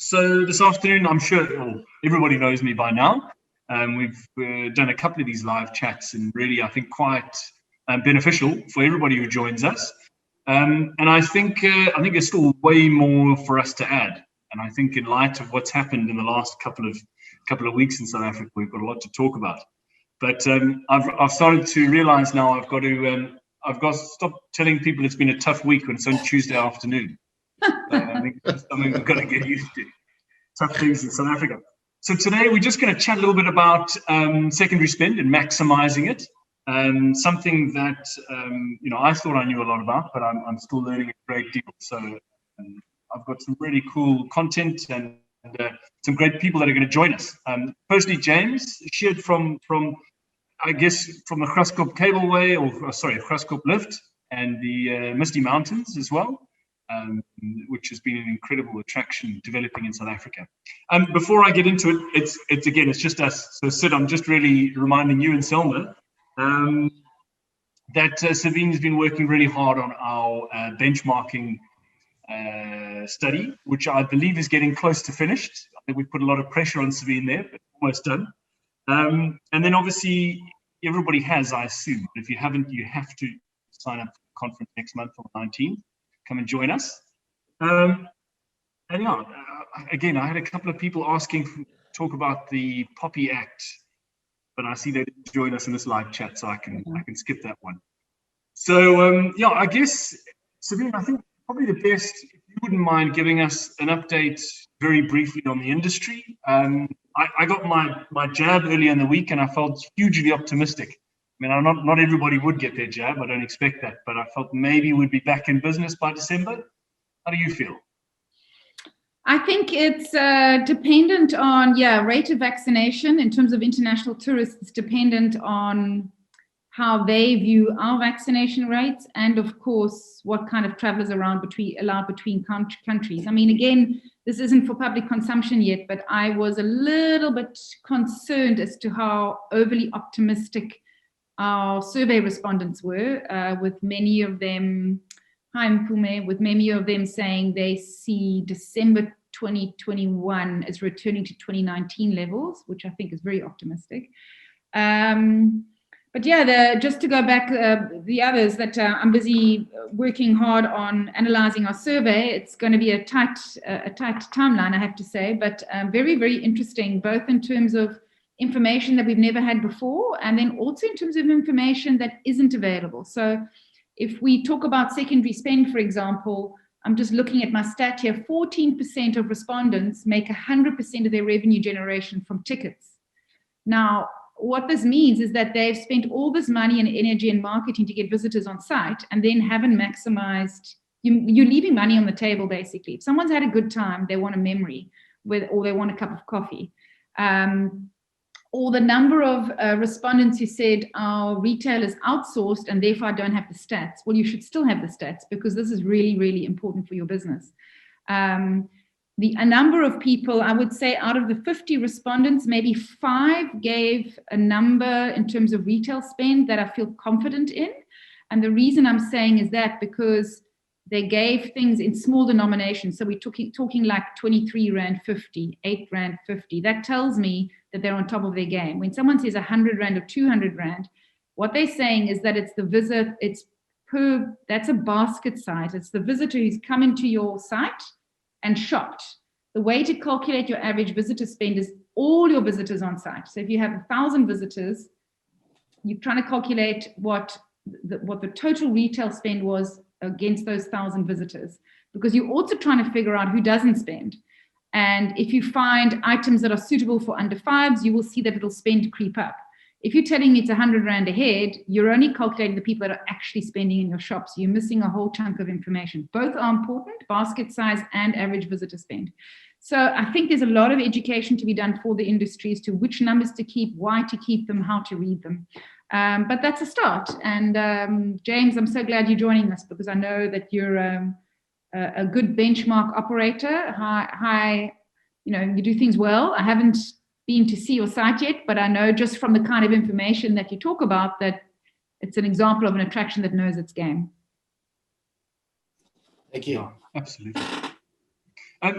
So this afternoon, I'm sure everybody knows me by now. We've done a couple of these live chats, and really, I think, quite beneficial for everybody who joins us. And I think there's still way more for us to add. And I think, in light of what's happened in the last couple of weeks in South Africa, we've got a lot to talk about. But I've started to realise now I've got to stop telling people it's been a tough week when it's on Tuesday afternoon. I think that's something we've got to get used to. Tough things in South Africa. So today we're just going to chat a little bit about secondary spend and maximising it. Something that I thought I knew a lot about, but I'm still learning a great deal. So I've got some really cool content and some great people that are going to join us. Firstly, James, SHEARD from I guess from the GRASKOP cableway, GRASKOP lift, and the Misty Mountains as well. Which has been an incredible attraction developing in South Africa. Before I get into it, it's just us. So Sid, I'm just really reminding you and Selma that Sabine has been working really hard on our benchmarking study, which I believe is getting close to finished. I think we put a lot of pressure on Sabine there, but almost done. And then obviously everybody has, I assume, but if you haven't, you have to sign up for the conference next month on the 19th. Come and join us. Again, I had a couple of people asking to talk about the Poppy Act, but I see they didn't join us in this live chat, so I can skip that one. So I guess, Sabine, I think probably the best, if you wouldn't mind giving us an update very briefly on the industry. I got my jab earlier in the week, and I felt hugely optimistic. I mean, not everybody would get their jab. I don't expect that, but I felt maybe we'd be back in business by December. How do you feel? I think it's dependent on, rate of vaccination in terms of international tourists. It's dependent on how they view our vaccination rates, and of course, what kind of travelers allowed between countries. I mean, again, this isn't for public consumption yet, but I was a little bit concerned as to how overly optimistic our survey respondents were, with many of them, with many of them saying they see December 2021 as returning to 2019 levels, which I think is very optimistic. But just to go back, the others that I'm busy working hard on analyzing our survey. It's going to be a tight timeline, I have to say, but very, very interesting, both in terms of information that we've never had before, and then also in terms of information that isn't available. So if we talk about secondary spend, for example, I'm just looking at my stat here, 14% of respondents make 100% of their revenue generation from tickets. Now, what this means is that they've spent all this money and energy and marketing to get visitors on site, and then haven't maximized. You're leaving money on the table, basically. If someone's had a good time, they want a memory, or they want a cup of coffee. Or the number of respondents who said our retail is outsourced and therefore I don't have the stats. Well, you should still have the stats, because this is really, really important for your business. A number of people, I would say out of the 50 respondents, maybe 5 gave a number in terms of retail spend that I feel confident in. And the reason I'm saying is that because they gave things in small denominations. So we're talking like 23 Rand 50, 8 Rand 50. That tells me that they're on top of their game. When someone says 100 Rand or 200 Rand, what they're saying is that it's the visit, that's a basket site. It's the visitor who's come into your site and shopped. The way to calculate your average visitor spend is all your visitors on site. So if you have 1,000 visitors, you're trying to calculate what the total retail spend was against those 1,000 visitors, because you're also trying to figure out who doesn't spend. And if you find items that are suitable for under 5s, you will see that it'll spend creep up. If you're telling me it's 100 Rand a head, you're only calculating the people that are actually spending in your shop. So you're missing a whole chunk of information. Both are important, basket size and average visitor spend. So I think there's a lot of education to be done for the industry as to which numbers to keep, why to keep them, how to read them. But that's a start. And James, I'm so glad you're joining us, because I know that you're a good benchmark operator. You do things well. I haven't been to see your site yet, but I know just from the kind of information that you talk about that it's an example of an attraction that knows its game. Thank you. Yeah, absolutely.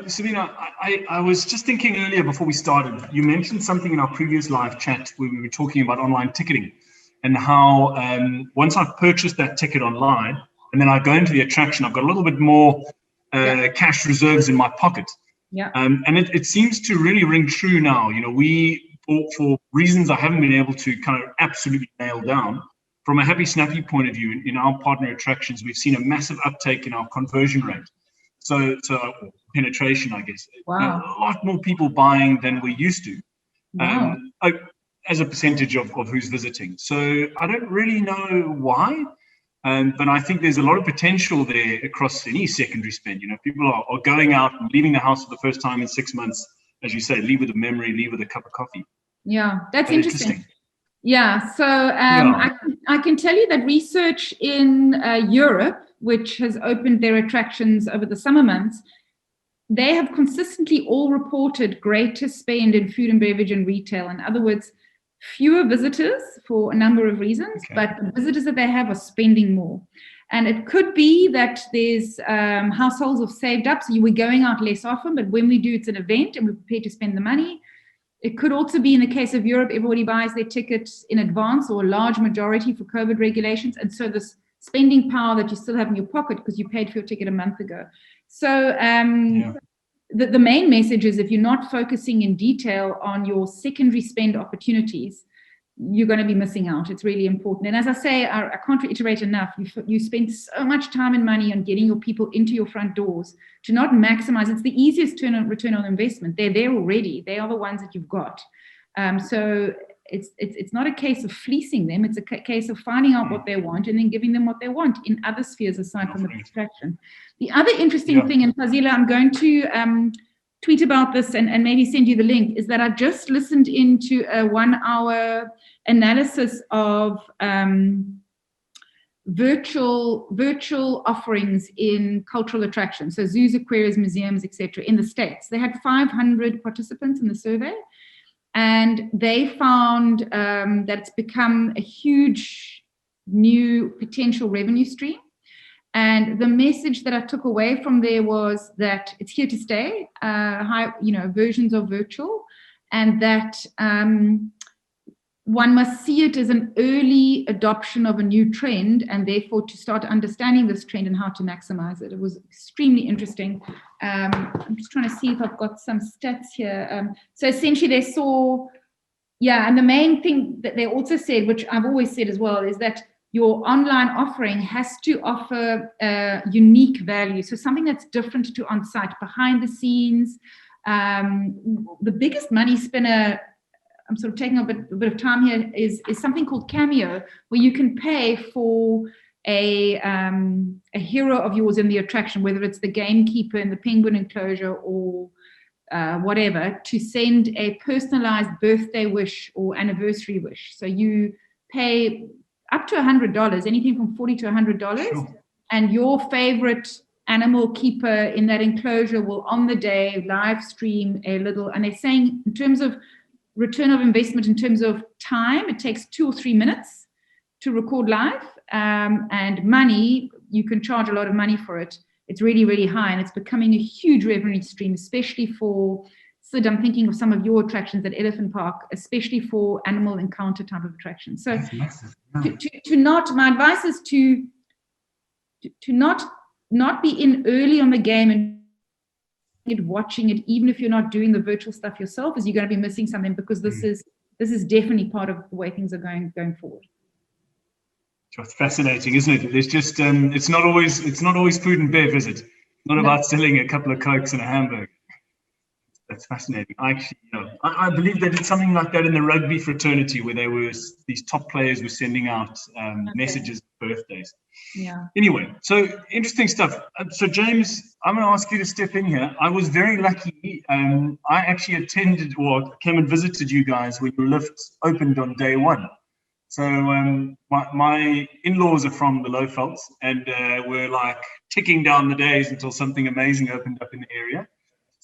Sabina, I was just thinking earlier before we started, you mentioned something in our previous live chat where we were talking about online ticketing and how once I've purchased that ticket online and then I go into the attraction, I've got a little bit more cash reserves in my pocket. Yeah. And it seems to really ring true now. You know, we, for reasons I haven't been able to kind of absolutely nail down, from a Happy Snappy point of view, in our partner attractions, we've seen a massive uptake in our conversion rate. So penetration, I guess. Wow. A lot more people buying than we used to, Wow. as a percentage of who's visiting. So I don't really know why, but I think there's a lot of potential there across any secondary spend. You know, people are going out and leaving the house for the first time in 6 months, as you say, leave with a memory, leave with a cup of coffee. Yeah, that's interesting. Yeah, so I can tell you that research in Europe, which has opened their attractions over the summer months, they have consistently all reported greater spend in food and beverage and retail. In other words, fewer visitors for a number of reasons, but the visitors that they have are spending more. And it could be that there's households have saved up, so we're going out less often, but when we do, it's an event and we're prepared to spend the money. It could also be in the case of Europe, everybody buys their tickets in advance or a large majority for COVID regulations. And so this spending power that you still have in your pocket because you paid for your ticket a month ago. So the main message is if you're not focusing in detail on your secondary spend opportunities, you're going to be missing out. It's really important. And as I say, I can't reiterate enough, you spend so much time and money on getting your people into your front doors to not maximize. It's the easiest return on investment. They're there already. They are the ones that you've got. So it's not a case of fleecing them. It's a case of finding out what they want and then giving them what they want in other spheres aside from the distraction. The other interesting thing, and Fazila, I'm going to tweet about this and maybe send you the link, is that I just listened into a 1-hour analysis of virtual offerings in cultural attractions, so zoos, aquariums, museums, etc. in the States. They had 500 participants in the survey, and they found that it's become a huge new potential revenue stream. And the message that I took away from there was that it's here to stay, versions of virtual, and that one must see it as an early adoption of a new trend, and therefore to start understanding this trend and how to maximize it. It was extremely interesting. I'm just trying to see if I've got some stats here. So essentially they saw, and the main thing that they also said, which I've always said as well, is that your online offering has to offer unique value. So something that's different to on-site, behind the scenes. The biggest money spinner, I'm sort of taking a bit of time here, is something called Cameo, where you can pay for a hero of yours in the attraction, whether it's the gamekeeper in the penguin enclosure or whatever, to send a personalized birthday wish or anniversary wish. So you pay up to $100, anything from $40 to $100, and your favorite animal keeper in that enclosure will on the day live stream a little, and they're saying in terms of return of investment, in terms of time, it takes 2 or 3 minutes to record live, and money, you can charge a lot of money for it. It's really, really high, and it's becoming a huge revenue stream, especially for, Sid, I'm thinking of some of your attractions at Elephant Park, especially for animal encounter type of attractions. So my advice is to not be in early on the game and watching it, even if you're not doing the virtual stuff yourself, is you're going to be missing something, because this is definitely part of the way things are going forward. It's fascinating, isn't it? There's just it's not always food and bev, is it? Not about selling a couple of Cokes and a hamburger. That's fascinating. I believe they did something like that in the rugby fraternity, where these top players were sending out messages of birthdays. Yeah. Anyway, so interesting stuff. So James, I'm going to ask you to step in here. I was very lucky. I actually attended or came and visited you guys when your lift opened on day one. So my in-laws are from the Lowvelds, and we're like ticking down the days until something amazing opened up in the area.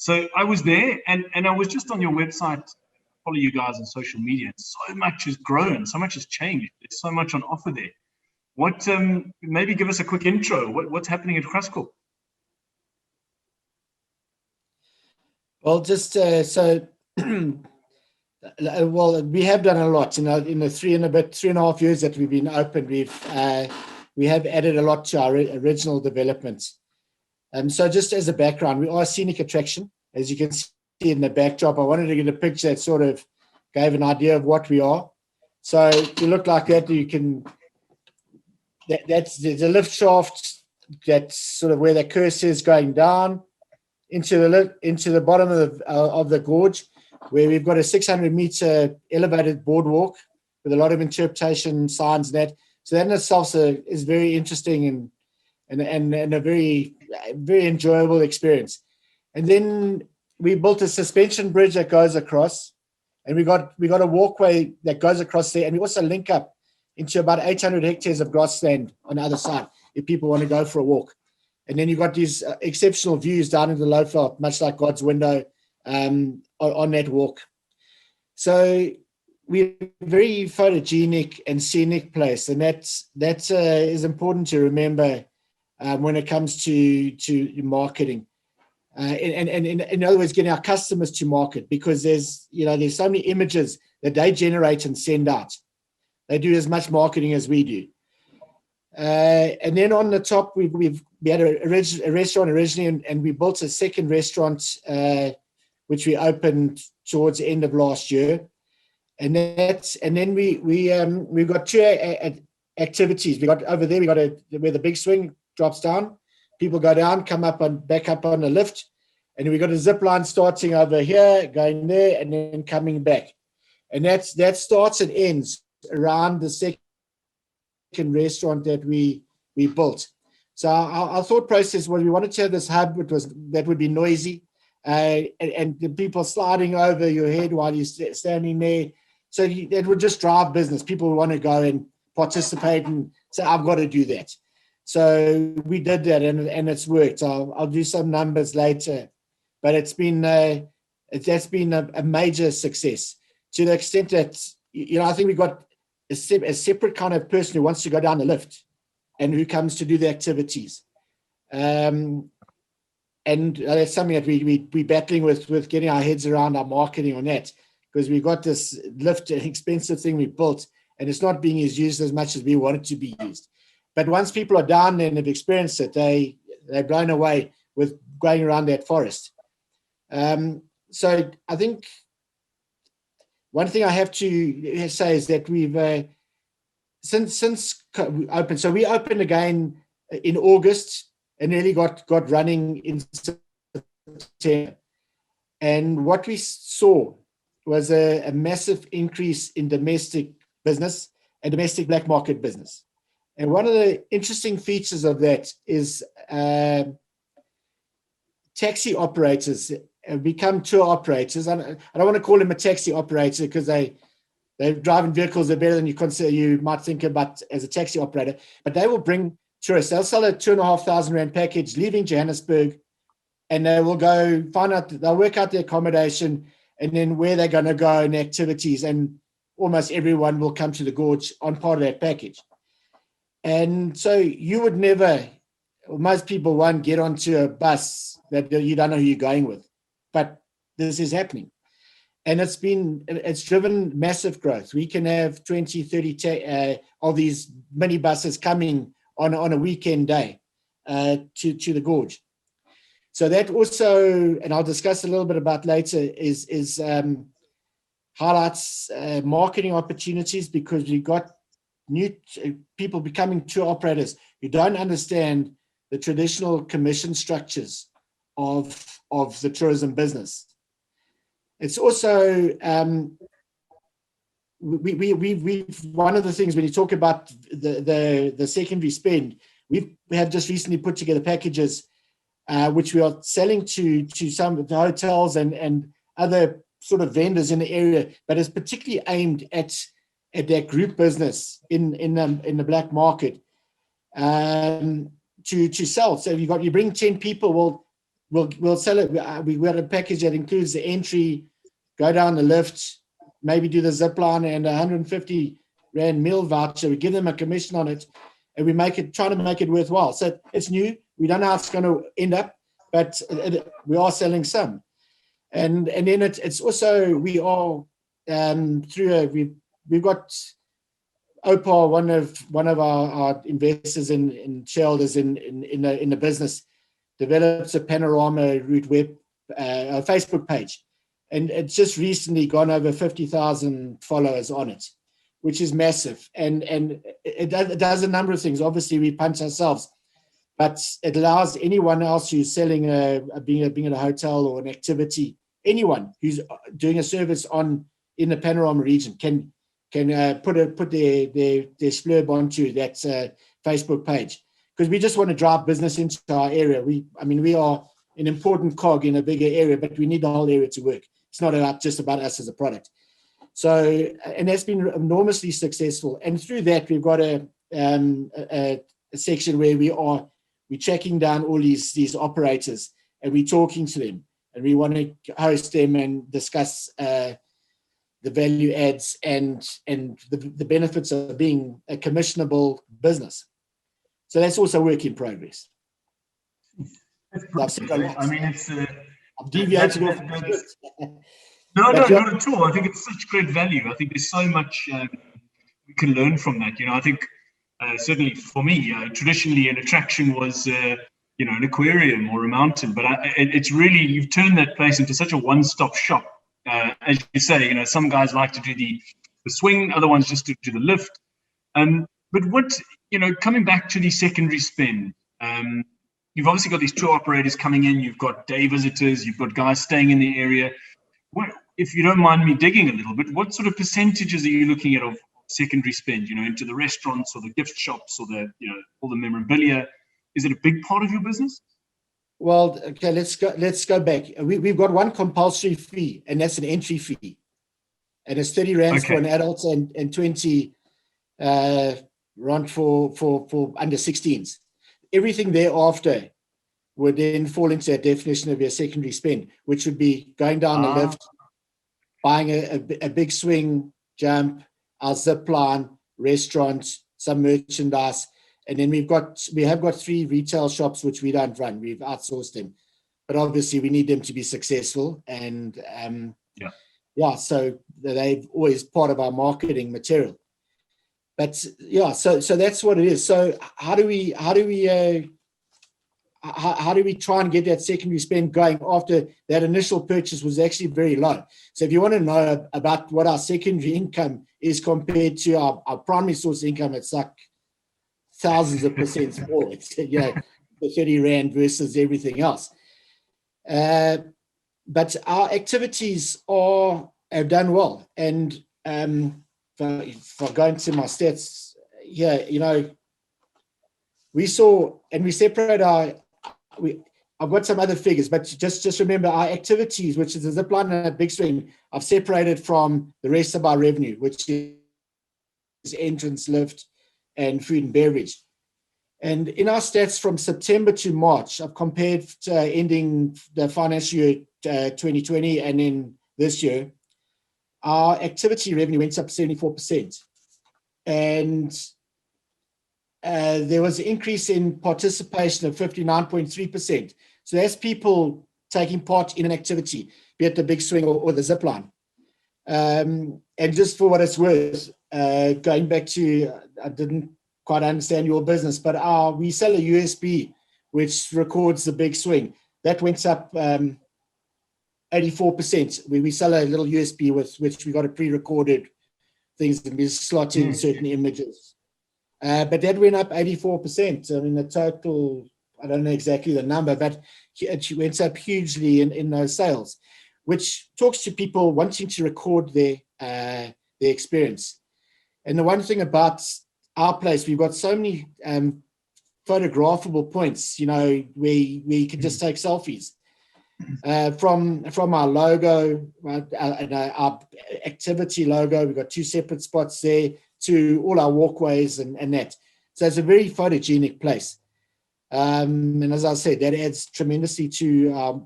So I was there, and I was just on your website, follow you guys on social media. So much has grown, so much has changed. There's so much on offer there. What, maybe give us a quick intro. What's happening at GRASKOP? Well, just well, we have done a lot. In the 3.5 years that we've been open, we have added a lot to our original developments. So just as a background, we are a scenic attraction, as you can see in the backdrop. I wanted to get a picture that sort of gave an idea of what we are. So if you look like that, you can. That's the lift shaft. That's sort of where the cursor is going down into the bottom of the gorge, where we've got a 600-meter elevated boardwalk with a lot of interpretation signs and that. So that in itself is very interesting and a very, very enjoyable experience. And then we built a suspension bridge that goes across, and we got a walkway that goes across there, and we also link up into about 800 hectares of grassland on the other side if people want to go for a walk. And then you've got these exceptional views down in the Lowveld, much like God's window on that walk. So we're a very photogenic and scenic place, and that is important to remember when it comes to marketing. And in other words, getting our customers to market, because there's so many images that they generate and send out. They do as much marketing as we do. And then on the top, we had a restaurant originally, and we built a second restaurant, which we opened towards the end of last year. And then we've got two activities. We got over there. We got where the big swing drops down. People go down, come up and back up on the lift, and we got a zip line starting over here, going there, and then coming back. And that starts and ends around the second restaurant that we built. So our thought process was we wanted to have this hub that would be noisy, and the people sliding over your head while you're standing there. So it would just drive business. People would want to go and participate and say, I've got to do that. So we did that, and it's worked. I'll do some numbers later, but that's been a major success, to the extent that I think we got a separate kind of person who wants to go down the lift and who comes to do the activities. And that's something that we're battling with getting our heads around our marketing on that, because we've got this lift, an expensive thing we built, and it's not being used as much as we want it to be used. But once people are down there and have experienced it, they're blown away with going around that forest. So I think one thing I have to say is that we've since opened. So we opened again in August and nearly got running in September. And what we saw was a massive increase in domestic business and domestic black market business. And one of the interesting features of that is taxi operators have become tour operators. I don't want to call them a taxi operator, because they're driving vehicles that are better than you might think about as a taxi operator. But they will bring tourists. They'll sell a 2,500 rand package leaving Johannesburg, and they will go they'll work out the accommodation and then where they're going to go and activities. And almost everyone will come to the gorge on part of that package. And so you would never, most people won't get onto a bus that you don't know who you're going with. But this is happening. And it's driven massive growth. We can have 20, 30 of these minibuses coming on a weekend day to the gorge. So that also, and I'll discuss a little bit about later, is highlights marketing opportunities, because we've got new people becoming tour operators who don't understand the traditional commission structures of the tourism business. It's also we've one of the things when you talk about the secondary spend, we have just recently put together packages which we are selling to some of the hotels and other sort of vendors in the area, but it's particularly aimed at that group business in the black market to sell. So you bring 10 people, we'll sell it. We got a package that includes the entry, go down the lift, maybe do the zip line and 150 rand meal voucher. We give them a commission on it, and we try to make it worthwhile. So it's new. We don't know how it's going to end up, but we are selling some. And then it's also, we are we've got Opal, one of our investors in shareholders in the business, develops a panorama route web a Facebook page, and it's just recently gone over 50,000 followers on it, which is massive. And it does a number of things. Obviously, we punch ourselves, but it allows anyone else who's selling being at a hotel or an activity, anyone who's doing a service in the panorama region can put their splurb onto that Facebook page, because we just want to drive business into our area. We are an important cog in a bigger area, but we need the whole area to work. It's not just about us as a product. So, and that's been enormously successful. And through that, we've got a section where we're tracking down all these operators, and we're talking to them, and we want to host them and discuss the value adds and the benefits of being a commissionable business. So that's also work in progress. I mean, it's I'm deviating off. No, not at all. I think it's such great value. I think there's so much we can learn from that. I think certainly for me, traditionally an attraction was an aquarium or a mountain, but it's really, you've turned that place into such a one-stop shop. As you say, some guys like to do the swing, other ones just to do the lift. But what, coming back to the secondary spend, you've obviously got these tour operators coming in, you've got day visitors, you've got guys staying in the area. What, if you don't mind me digging a little bit, what sort of percentages are you looking at of secondary spend, into the restaurants or the gift shops or all the memorabilia? Is it a big part of your business? Well, okay, let's go back. We've got one compulsory fee, and that's an entry fee. And it's 30 rands for an adult and 20 rand for under 16s. Everything thereafter would then fall into a definition of your secondary spend, which would be going down the lift, buying a big swing, jump, our zip line, restaurants, some merchandise. And then we have got 3 retail shops which we don't run. We've outsourced them, but obviously we need them to be successful. And so they're always part of our marketing material. But so that's what it is. So how do we try and get that secondary spend going after that initial purchase was actually very low? So if you want to know about what our secondary income is compared to our primary source income, it's like thousands of percent more. It's the 30 rand versus everything else. But our activities have done well. And if I go into my stats here, we saw, and we separate I've got some other figures, but just remember our activities, which is a zipline and a big swing, I've separated from the rest of our revenue, which is entrance, lift, and food and beverage. And in our stats from September to March, I've compared ending the financial year 2020 and then this year, our activity revenue went up 74%. And there was an increase in participation of 59.3%. So that's people taking part in an activity, be it the big swing or the zip line. And just for what it's worth, going back to, I didn't quite understand your business, but we sell a USB which records the big swing. That went up 84%. We sell a little USB with which we got a pre-recorded things and we slot in certain images. But that went up 84%. I mean, the total, I don't know exactly the number, but it went up hugely in those sales, which talks to people wanting to record their experience. And the one thing about our place, we've got so many photographable points, where you can just take selfies. From our logo, our activity logo, we've got 2 separate spots there, to all our walkways and that. So it's a very photogenic place. And as I said, that adds tremendously to our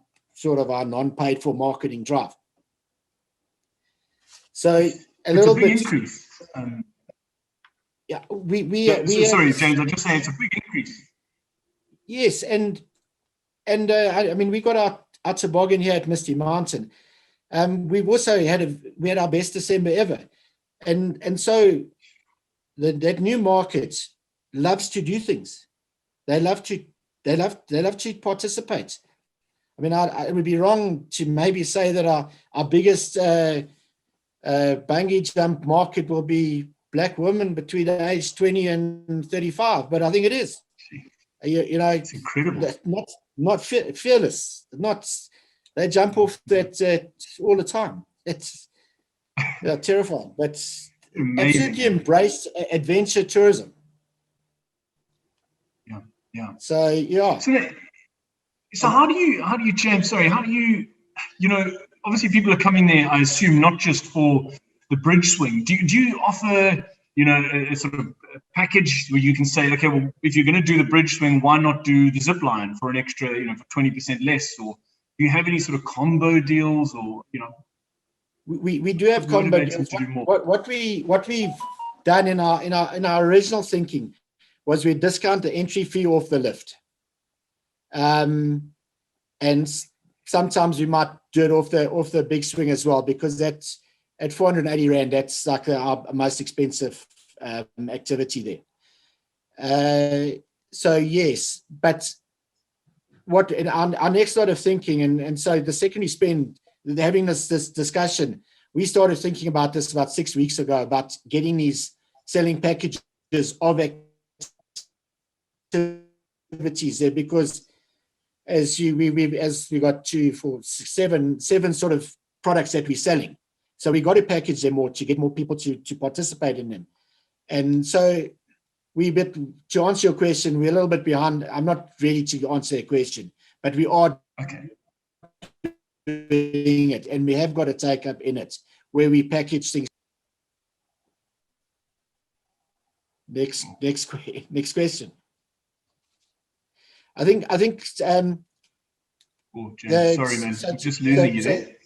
non-paid for marketing drive. So a little bit increase. Sorry, James, I just say it's a big increase. Yes, and I mean, we got our toboggan here at Misty Mountain, we've also we had our best December ever. And so that new market loves to do things. They love to participate. I mean, it would be wrong to maybe say that our biggest bungee jump market will be black women between the age 20 and 35, but I think it is. You know, it's incredible. Not fearless. They jump off that all the time. It's terrifying, but absolutely embrace adventure tourism. Yeah. So yeah. So how do you, James? Sorry, how do you? You know, obviously people are coming there, I assume, not just for the bridge swing. Do you offer, you know, a sort of package where you can say, okay, well, if you're going to do the bridge swing, why not do the zip line for an extra, you know, for 20% less? Or do you have any sort of combo deals, or, you know? We do have combo deals. What we've done in our original thinking was we discount the entry fee off the lift. And sometimes we might do it off the big swing as well, because that's at 480 Rand, that's like our most expensive activity there. So yes, but what in our next lot of thinking, and so the second we spend having this discussion, we started thinking about this about 6 weeks ago, about getting these selling packages of activities there, because as we got 2, 4, 6, 7 sort of products that we're selling. So we got to package them more to get more people to participate in them. And so to answer your question, we're a little bit behind. I'm not ready to answer a question, but we are doing it, and we have got a take up in it where we package things. Next question. I think. Oh, James, sorry, man. I'm just losing you there.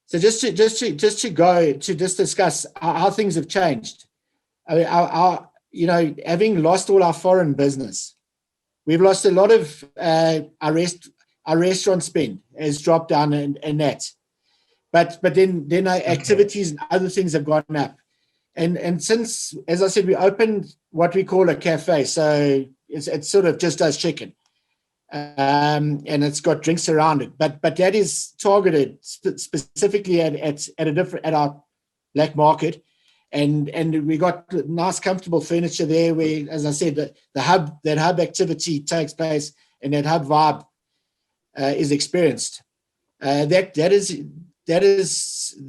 So just to discuss how things have changed. I mean, our you know, having lost all our foreign business, we've lost a lot of our restaurant spend has dropped down and that. But then our activities and other things have gone up. And since, as I said, we opened what we call a cafe, so it sort of just does chicken, and it's got drinks around it. But that is targeted specifically at our black market, and we got nice, comfortable furniture there. Where, as I said, that hub activity takes place, and that hub vibe is experienced. That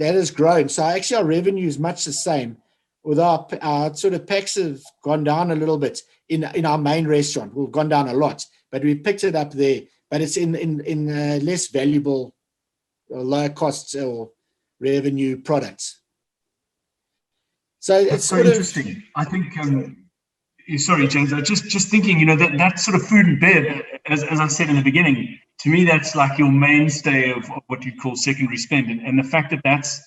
has grown. So actually, our revenue is much the same. With our sort of packs have gone down a little bit in our main restaurant. We've gone down a lot, but we picked it up there. But it's in less valuable or lower costs or revenue products. So that's so interesting. I think. Sorry, James. I just thinking. You know, that sort of food and bev, as I said in the beginning, to me that's like your mainstay of what you call secondary spend, and the fact that that's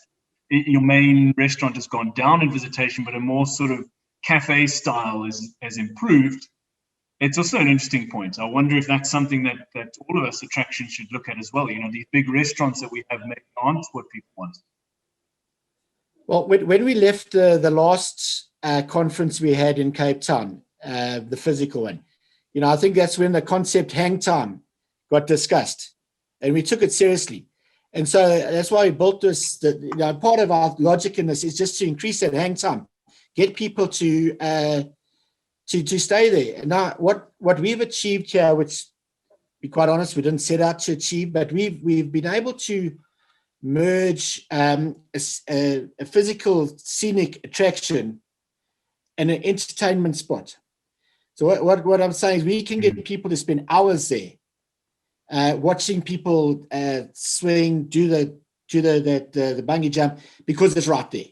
your main restaurant has gone down in visitation, but a more sort of cafe style has improved. It's also an interesting point. I wonder if that's something that all of us attractions should look at as well. You know, these big restaurants that we have maybe aren't what people want. Well, when we left the last conference we had in Cape Town, the physical one, you know, I think that's when the concept hang time got discussed, and we took it seriously. And so that's why we built this. You know, part of our logic in this is just to increase that hang time, get people to stay there. Now, what we've achieved here, which, to be quite honest, we didn't set out to achieve, but we've been able to merge a physical scenic attraction and an entertainment spot. So what I'm saying is we can get people to spend hours there. Watching people swing, do the bungee jump, because it's right there.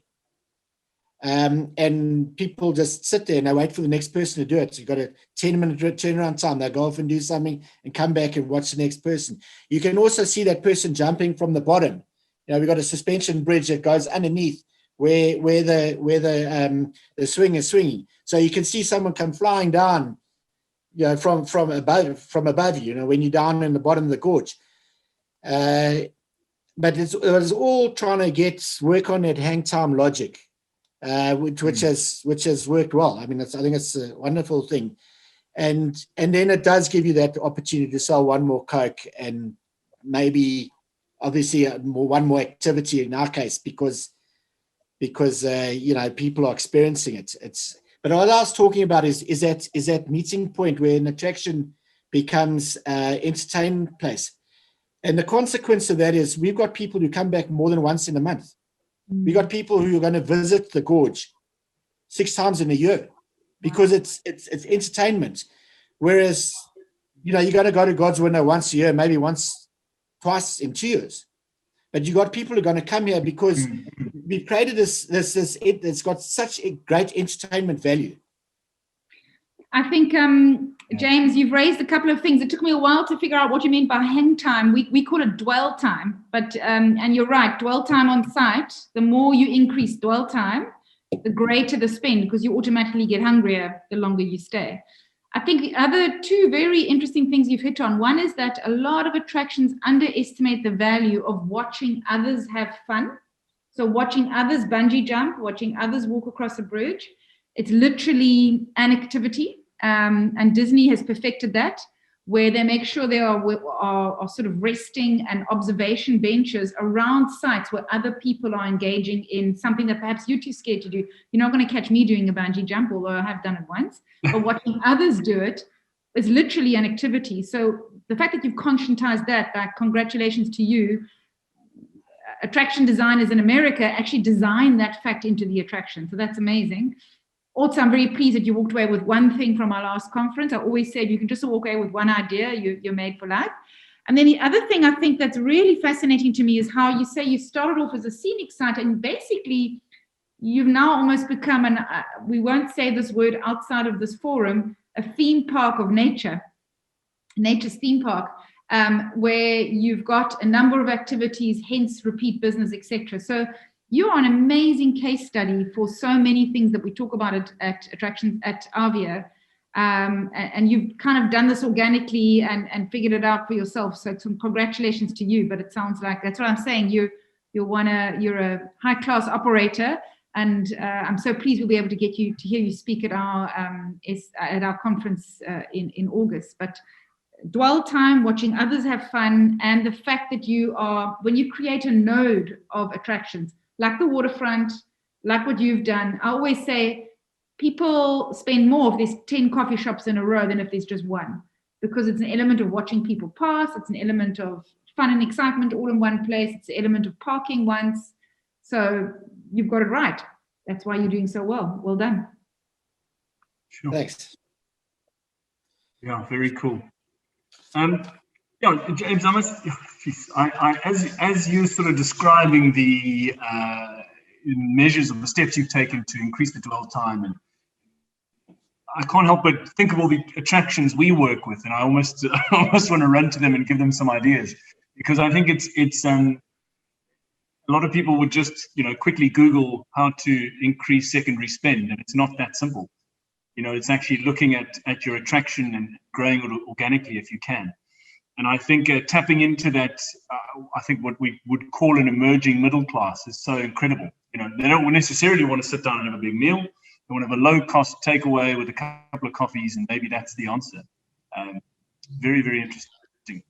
And people just sit there and they wait for the next person to do it. So you've got a 10-minute turnaround time. They go off and do something and come back and watch the next person. You can also see that person jumping from the bottom. You know, we've got a suspension bridge that goes underneath where the swing is swinging. So you can see someone come flying down, you know, from above, you know, when you're down in the bottom of the gorge. But it was all trying to work on that hang time logic, which has worked well. I mean, I think it's a wonderful thing. And then it does give you that opportunity to sell one more Coke and maybe obviously one more activity in our case, because people are experiencing it. But what I was talking about is that meeting point where an attraction becomes entertainment place. And the consequence of that is we've got people who come back more than once in a month. We've got people who are going to visit the Gorge 6 times in a year because it's entertainment. Whereas, you're going to go to God's Window once a year, maybe twice in 2 years. But you got people who are going to come here because we've created this it's got such a great entertainment value. I think, James, you've raised a couple of things. It took me a while to figure out what you mean by hang time. We call it dwell time, but and you're right, dwell time on site. The more you increase dwell time, the greater the spend, because you automatically get hungrier the longer you stay. I think the other two very interesting things you've hit on. One is that a lot of attractions underestimate the value of watching others have fun. So watching others bungee jump, watching others walk across a bridge. It's literally an activity. And Disney has perfected that, where they make sure there are sort of resting and observation benches around sites where other people are engaging in something that perhaps you're too scared to do. You're not going to catch me doing a bungee jump, although I have done it once. But watching others do it is literally an activity. So the fact that you've conscientized that, congratulations to you. Attraction designers in America actually design that fact into the attraction. So that's amazing. Also, I'm very pleased that you walked away with one thing from our last conference. I always said you can just walk away with one idea, you're made for life. And then the other thing I think that's really fascinating to me is how you say you started off as a scenic site, and basically you've now almost become we won't say this word outside of this forum, a theme park of nature, nature's theme park, where you've got a number of activities, hence repeat business, etc. So you're an amazing case study for so many things that we talk about at attractions at Avia. And you've kind of done this organically and figured it out for yourself. So some congratulations to you. But it sounds like, that's what I'm saying, you're a high-class operator. And I'm so pleased we'll be able to get you to hear you speak at our conference in August. But dwell time, watching others have fun, and the fact that when you create a node of attractions, like the waterfront, like what you've done, I always say people spend more if there's 10 coffee shops in a row than if there's just one, because it's an element of watching people pass. It's an element of fun and excitement all in one place. It's an element of parking once. So you've got it right. That's why you're doing so well. Well done. Sure. Thanks. Yeah, very cool. James, as you're sort of describing the measures of the steps you've taken to increase the dwell time, and I can't help but think of all the attractions we work with, and I almost want to run to them and give them some ideas, because I think it's a lot of people would just quickly Google how to increase secondary spend, and it's not that simple. It's actually looking at your attraction and growing it organically if you can. And I think tapping into that, I think what we would call an emerging middle class is so incredible. They don't necessarily want to sit down and have a big meal. They want to have a low-cost takeaway with a couple of coffees, and maybe that's the answer. Very, very interesting.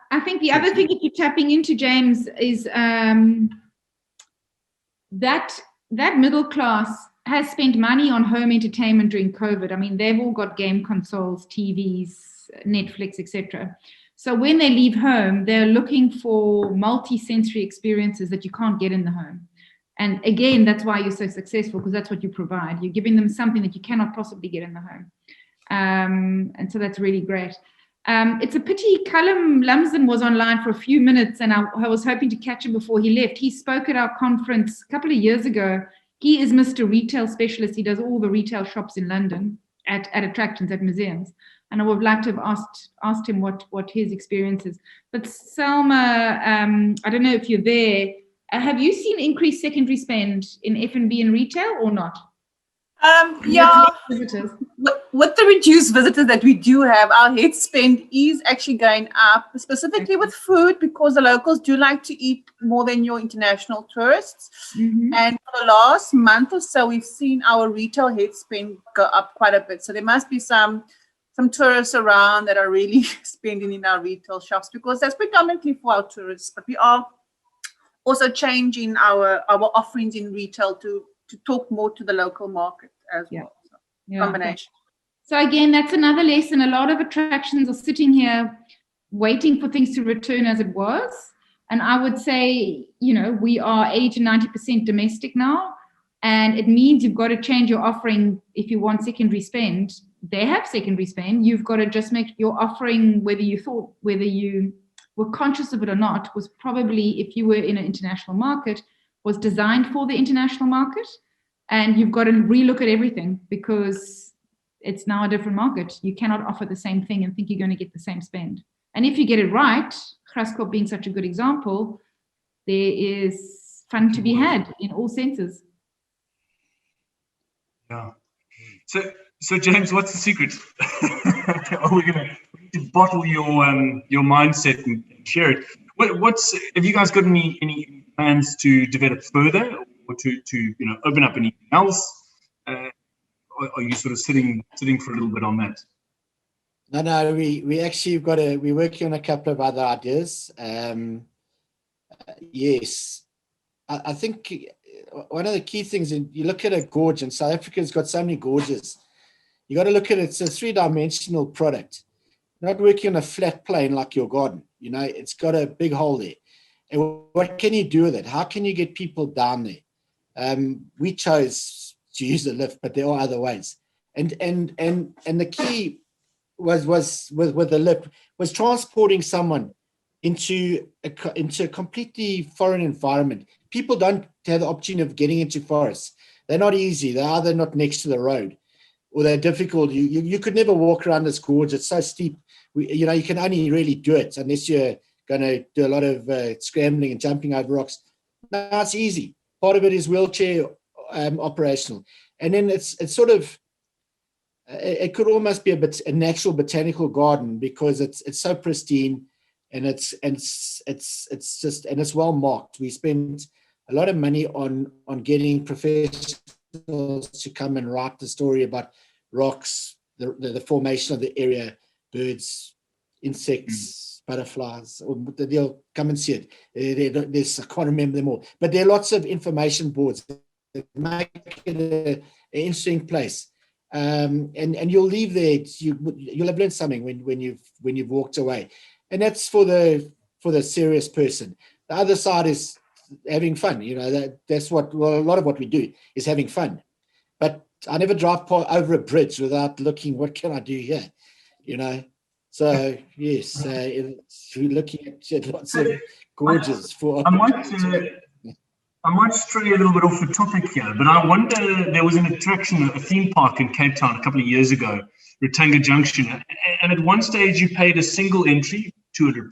I think the other thing that you're tapping into, James, is that middle class has spent money on home entertainment during COVID. I mean, they've all got game consoles, TVs, Netflix, etc. So when they leave home, they're looking for multi-sensory experiences that you can't get in the home. And again, that's why you're so successful, because that's what you provide. You're giving them something that you cannot possibly get in the home. And so that's really great. It's a pity Callum Lumsden was online for a few minutes, and I was hoping to catch him before he left. He spoke at our conference a couple of years ago. He is Mr. Retail Specialist. He does all the retail shops in London at attractions, at museums. And I would like to have asked him what his experience is. But Selma, I don't know if you're there. Have you seen increased secondary spend in F&B and retail or not? Yeah. with the reduced visitors that we do have, our head spend is actually going up, specifically with food, because the locals do like to eat more than your international tourists. And for the last month or so, we've seen our retail head spend go up quite a bit. So there must be some tourists around that are really spending in our retail shops, because that's predominantly for our tourists. But we are also changing our offerings in retail to talk more to the local market as well. So, combination. So again, that's another lesson. A lot of attractions are sitting here waiting for things to return as it was. And I would say, you know, we are 80 to 90% domestic now. And it means you've got to change your offering if you want secondary spend. They have secondary spend. You've got to just make your offering, whether you were conscious of it or not, was probably, if you were in an international market, was designed for the international market. And you've got to relook at everything, because it's now a different market. You cannot offer the same thing and think you're going to get the same spend. And if you get it right, GRASKOP being such a good example, there is fun to be had in all senses. Yeah. So James, what's the secret? Are we going to bottle your mindset and share it? Have you guys got any plans to develop further, or to open up anything else? Are you sort of sitting for a little bit on that? No, we actually we're working on a couple of other ideas. Yes, I think one of the key things, you look at a gorge, and South Africa's got so many gorges. You got to look at it. It's a three-dimensional product, not working on a flat plane like your garden. It's got a big hole there. And what can you do with it? How can you get people down there? We chose to use a lift, but there are other ways. And the key was with the lift was transporting someone into a completely foreign environment. People don't have the opportunity of getting into forests. They're not easy. They're either not next to the road, or they're difficult. You could never walk around this gorge. It's so steep. You can only really do it unless you're going to do a lot of scrambling and jumping over rocks. No, it's easy. Part of it is wheelchair operational, and then it's sort of it could almost be a natural botanical garden, because it's so pristine, and it's well marked. We spent a lot of money on getting professionals to come and write the story about rocks, the formation of the area, birds, insects, butterflies. They'll come and see it. There's I can't remember them all, but there are lots of information boards that make it an interesting place. And you'll leave there. You'll have learned something when you've walked away, and that's for the serious person. The other side is having fun. That's what a lot of what we do is having fun. But I never drive over a bridge without looking, what can I do here? So yes, we're looking at lots of gorges for. I might stray a little bit off the topic here, but I wonder, there was an attraction, a theme park in Cape Town a couple of years ago, Rotanga Junction, and at one stage you paid a single entry, $200.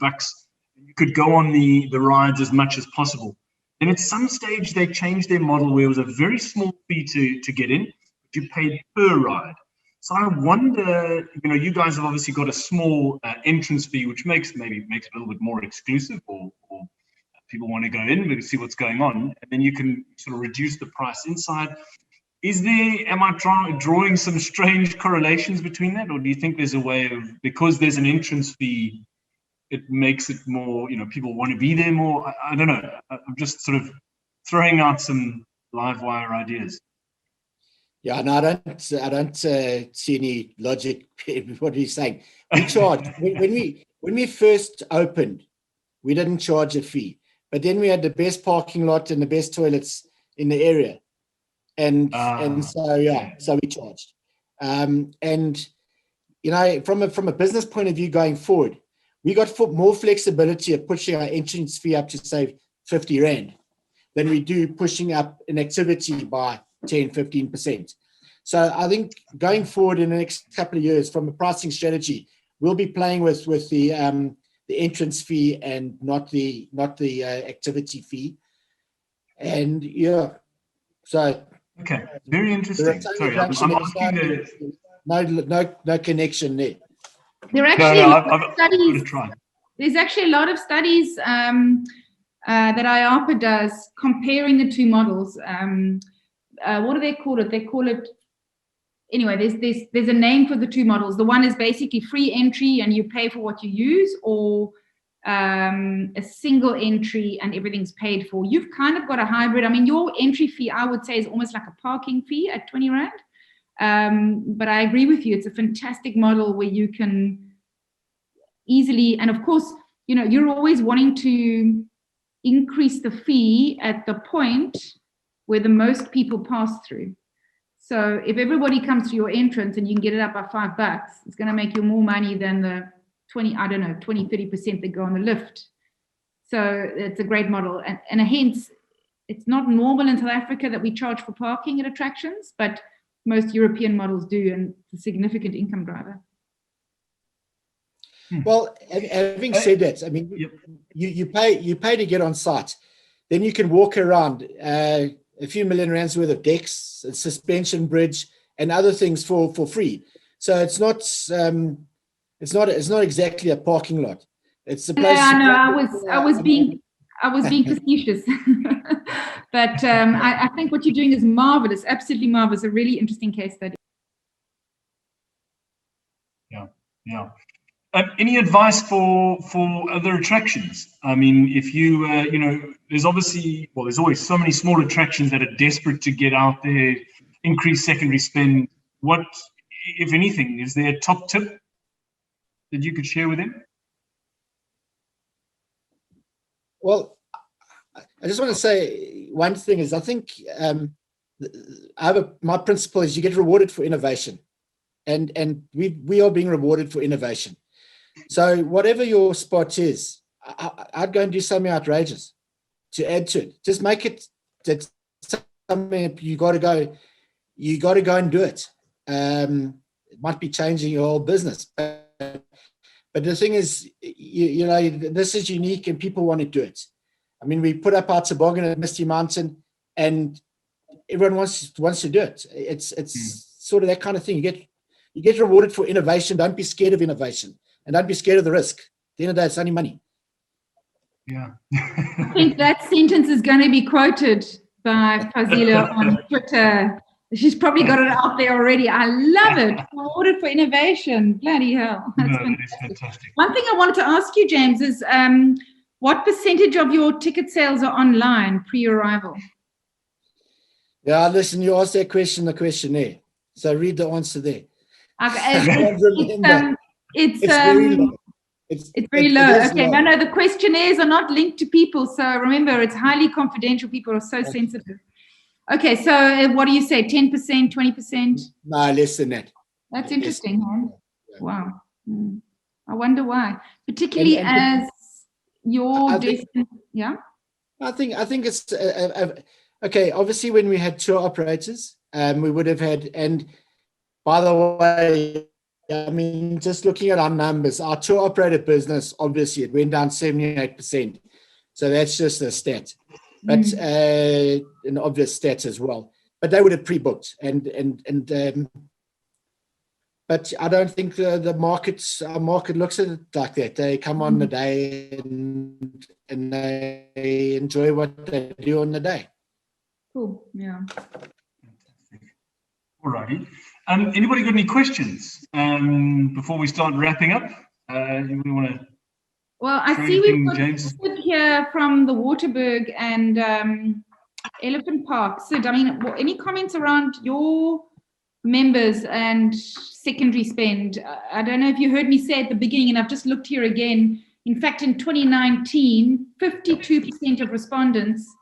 You could go on the rides as much as possible. And at some stage they changed their model where it was a very small fee to get in, but you paid per ride. So I wonder, you guys have obviously got a small entrance fee, which makes it a little bit more exclusive, or people want to go in to see what's going on, and then you can sort of reduce the price inside. Am I drawing some strange correlations between that, or do you think there's a way of, because there's an entrance fee, it makes it more, people want to be there more? I don't know. I'm just sort of throwing out some live wire ideas. Yeah, no, I don't see any logic in what he's saying. We charge when we first opened, we didn't charge a fee. But then we had the best parking lot and the best toilets in the area, and so we charged. And from a business point of view going forward, we got more flexibility of pushing our entrance fee up to say 50 Rand than we do pushing up an activity by 10-15%. So I think going forward in the next couple of years, from a pricing strategy, we'll be playing with the entrance fee and not the activity fee. And so okay, very interesting. Sorry, I'm asking no connection there. There are actually No, a lot of studies. Try. There's actually a lot of studies that IAPA does comparing the two models. What do they call it? They call it, anyway, there's a name for the two models. The one is basically free entry and you pay for what you use, or a single entry and everything's paid for. You've kind of got a hybrid. I mean, your entry fee, I would say, is almost like a parking fee at 20 Rand. But I agree with you. It's a fantastic model where you can easily, and of course, you know, you're always wanting to increase the fee at the point where the most people pass through. So if everybody comes to your entrance and you can get it up by $5, it's going to make you more money than the 20, I don't know, 20, 30% that go on the lift. So it's a great model. And hence, it's not normal in South Africa that we charge for parking at attractions, but most European models do, and it's a significant income driver. Well, having said that, I mean, Yep. you pay to get on site. Then you can walk around a few million rands worth of decks, a suspension bridge, and other things for free. So it's not exactly a parking lot. It's a place. Yeah, no, I was being facetious. But I think what you're doing is marvelous, absolutely marvelous. A really interesting case study. Yeah. Any advice for other attractions? I mean, if you, there's always so many small attractions that are desperate to get out there, increase secondary spend. What, if anything, is there a top tip that you could share with them? Well, I just want to say one thing is I think my principle is you get rewarded for innovation, and we are being rewarded for innovation. So whatever your spot is, I'd go and do something outrageous to add to it. Just make it that something you got to go and do it. It might be changing your whole business, but the thing is, you know, this is unique and people want to do it. I mean, we put up our toboggan at Misty Mountain and everyone wants to do it. It's sort of that kind of thing. You get rewarded for innovation. Don't be scared of innovation. And don't be scared of the risk. At the end of the day, it's only money. Yeah. I think that sentence is going to be quoted by Fazila on Twitter. She's probably got it out there already. I love it. Rewarded for innovation. Bloody hell. That's fantastic. One thing I wanted to ask you, James, is what percentage of your ticket sales are online pre-arrival? Yeah, listen, you asked that question, the questionnaire. So read the answer there. It's very low. It's very low. Okay, low. No, the questionnaires are not linked to people. So remember, it's highly confidential. People are so sensitive. Okay, so what do you say? 10%, 20%? No, less than that. That's interesting, huh? Yeah. Wow. I wonder why. Particularly as your yeah? I think it's okay. Obviously, when we had tour operators, we would have had, and by the way, I mean, just looking at our numbers, our tour operator business, obviously, it went down 78%. So that's just a stat, but an obvious stat as well. But they would have pre-booked, but I don't think our market looks at it like that. They come on the day and they enjoy what they do on the day. Cool. Yeah. All righty. Anybody got any questions before we start wrapping up? You want to? Well, I see we've got Sid here from the Waterberg and Elephant Park. Sid, I mean, any comments around your members and secondary spend? I don't know if you heard me say at the beginning, and I've just looked here again. In fact, in 2019, 52% of respondents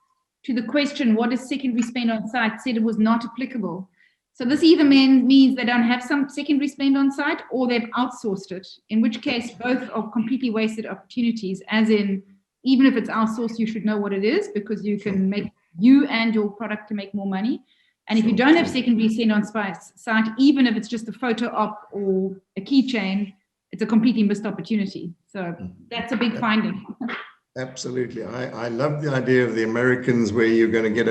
to the question, what is secondary spend on site, said it was not applicable. So this either means they don't have some secondary spend on site or they've outsourced it, in which case both are completely wasted opportunities, as in, even if it's outsourced, you should know what it is because you can make you and your product to make more money. And if you don't have secondary spend on site, even if it's just a photo op or a keychain, it's a completely missed opportunity. So that's a big finding. Absolutely. I love the idea of the Americans where you're going to get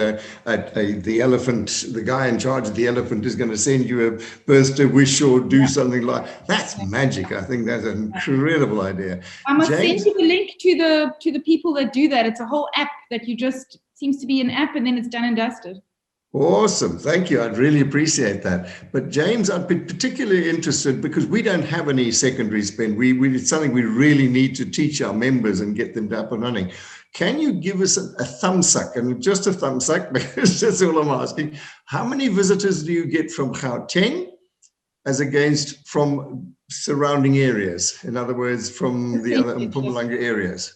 the elephant, the guy in charge of the elephant is going to send you a birthday wish or do something like that's magic. I think that's an incredible idea. I must James? send you the link to the people that do that. It's a whole app that you just, seems to be an app, and then it's done and dusted. Awesome. Thank you. I'd really appreciate that. But James, I'd be particularly interested because we don't have any secondary spend. It's something we really need to teach our members and get them up and running. Can you give us a thumbs up, and just a thumbs up, because that's all I'm asking. How many visitors do you get from Gauteng as against from surrounding areas? In other words, from the other Mpumalanga areas?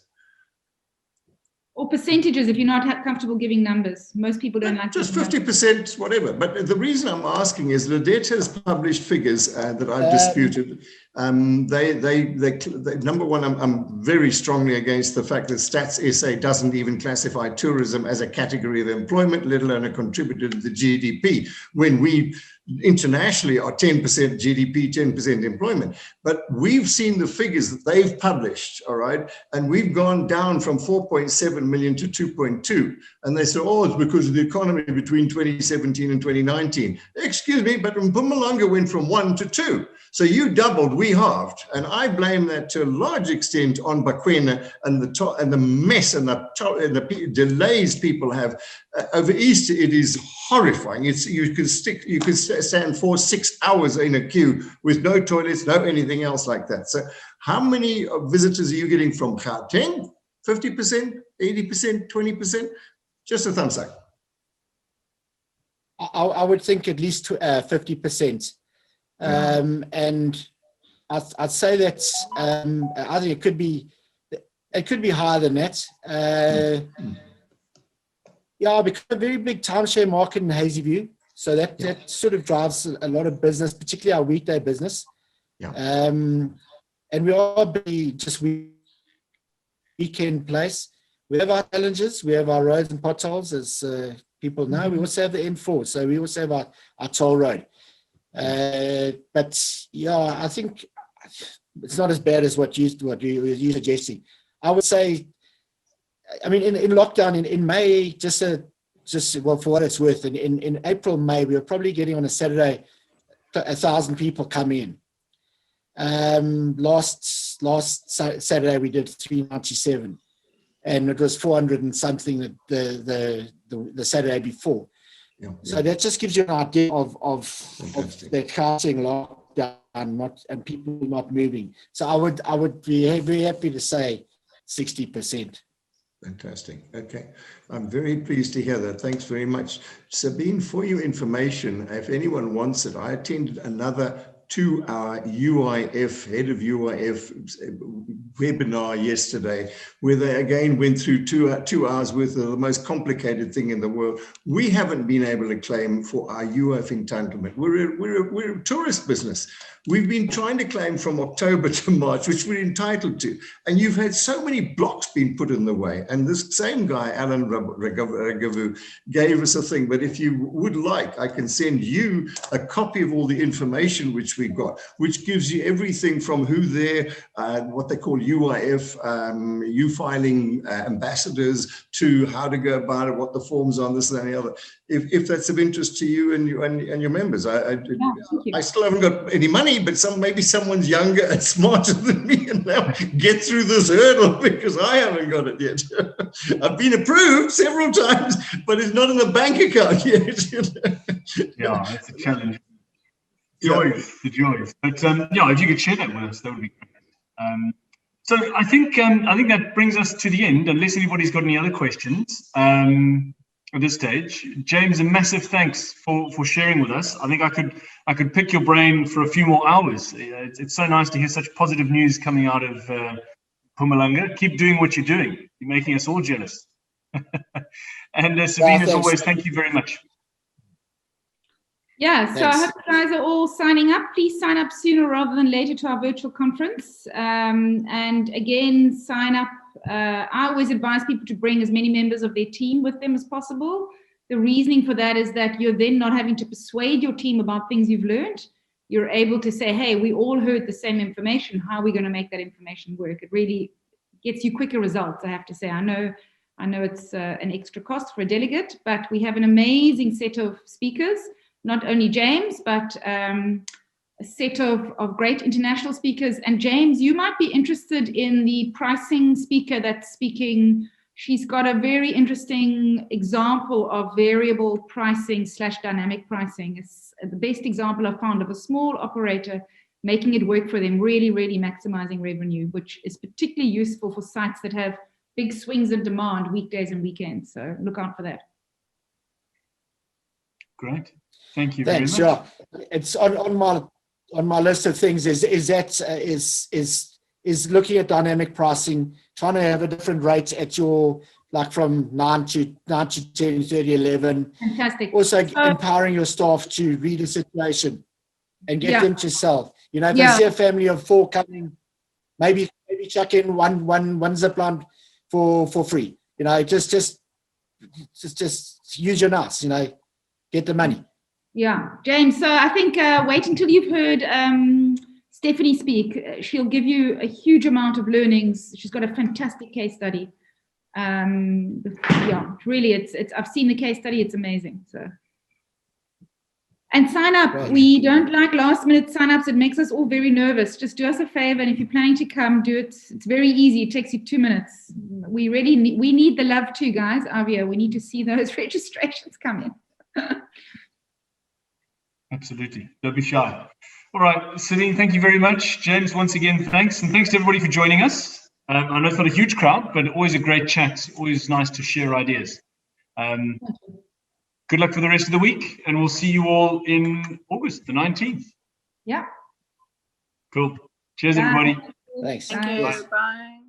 Or percentages, if you're not comfortable giving numbers. Most people don't like just 50%, whatever. But the reason I'm asking is Ledette has published figures that I've disputed. They number one, I'm very strongly against the fact that Stats SA doesn't even classify tourism as a category of employment, let alone a contributor to the GDP, when we internationally are 10% GDP, 10% employment. But we've seen the figures that they've published, all right, and we've gone down from 4.7 million to 2.2. And they say, oh, it's because of the economy between 2017 and 2019. Excuse me, but Mpumalanga went from 1 to 2. So you doubled, we halved. And I blame that to a large extent on Bakwena and the mess and the delays people have. Over Easter, it is horrifying. You could stand 4-6 hours in a queue with no toilets, no anything else like that. So how many visitors are you getting from Gauteng? 50%, 80%, 20%? Just a thumbs up. I would think at least 50%. And I'd say that I think it could be higher than that. Yeah, because a very big timeshare market in Hazyview, so that sort of drives a lot of business, particularly our weekday business. Yeah. And we are just weekend place. We have our challenges, we have our roads and potholes, as people know. We also have the M4, so we also have our toll road. But yeah, I think it's not as bad as what you're suggesting. I would say, I mean, in lockdown in May, just well, for what it's worth, in April, May, we were probably getting on a Saturday 1,000 people come in. Last Saturday we did 397, and it was 400 and something the Saturday before. Yeah. So that just gives you an idea of the Gauteng lockdown and people not moving. So I would be very happy to say 60%. Fantastic. Okay. I'm very pleased to hear that. Thanks very much. Sabine, for your information, if anyone wants it, I attended another 2-hour UIF, head of UIF webinar yesterday, where they again went through 2 hours worth of the most complicated thing in the world. We haven't been able to claim for our UIF entitlement. We're a tourist business. We've been trying to claim from October to March, which we're entitled to. And you've had so many blocks being put in the way. And this same guy, Alan Ragavu, gave us a thing. But if you would like, I can send you a copy of all the information which we got, which gives you everything from who they're, what they call UIF, U-filing ambassadors, to how to go about it, what the forms are, this and the other. If that's of interest to you and your members. I still haven't got any money, but maybe someone's younger and smarter than me and they'll get through this hurdle because I haven't got it yet. I've been approved several times, but it's not in the bank account yet. Yeah, it's a challenge. The joys. But yeah, if you could share that with us, that would be great. So I think that brings us to the end, unless anybody's got any other questions. At this stage, James, a massive thanks for sharing with us. I think I could pick your brain for a few more hours. It's so nice to hear such positive news coming out of Mpumalanga. Keep doing what you're doing. You're making us all jealous. And Sabine, as always, thank you very much. Yeah, so I hope you guys are all signing up. Please sign up sooner rather than later to our virtual conference. And again, sign up. I always advise people to bring as many members of their team with them as possible. The reasoning for that is that you're then not having to persuade your team about things you've learned. You're able to say, hey, we all heard the same information. How are we going to make that information work? It really gets you quicker results, I have to say. I know it's an extra cost for a delegate, but we have an amazing set of speakers, not only James, but a set of great international speakers. And James, you might be interested in the pricing speaker that's speaking. She's got a very interesting example of variable pricing / dynamic pricing. It's the best example I've found of a small operator making it work for them, really, really maximizing revenue, which is particularly useful for sites that have big swings in demand weekdays and weekends. So look out for that. Great. Thank you very much. Sure. It's on my list of things is looking at dynamic pricing, trying to have a different rate at your, like from 9 to 10, 30, 11. Fantastic. Also empowering your staff to read a situation and get them to sell. You know, if I see a family of 4 coming, maybe chuck in one zip line for free. You know, just use your nuts, you know, get the money. Yeah, James, so I think wait until you've heard Stephanie speak. She'll give you a huge amount of learnings. She's got a fantastic case study. Yeah, really, it's I've seen the case study, it's amazing. So, and sign up. Right. We don't like last minute sign-ups. It makes us all very nervous. Just do us a favor, and if you're planning to come, do it. It's very easy. It takes you 2 minutes. We really need the love too, guys. Avia, we need to see those registrations come in. Absolutely. Don't be shy. All right, Celine, thank you very much. James, once again, thanks. And thanks to everybody for joining us. I know it's not a huge crowd, but always a great chat. Always nice to share ideas. Good luck for the rest of the week, and we'll see you all in August, the 19th. Yeah. Cool. Cheers, everybody. Thanks. Thank you. Bye.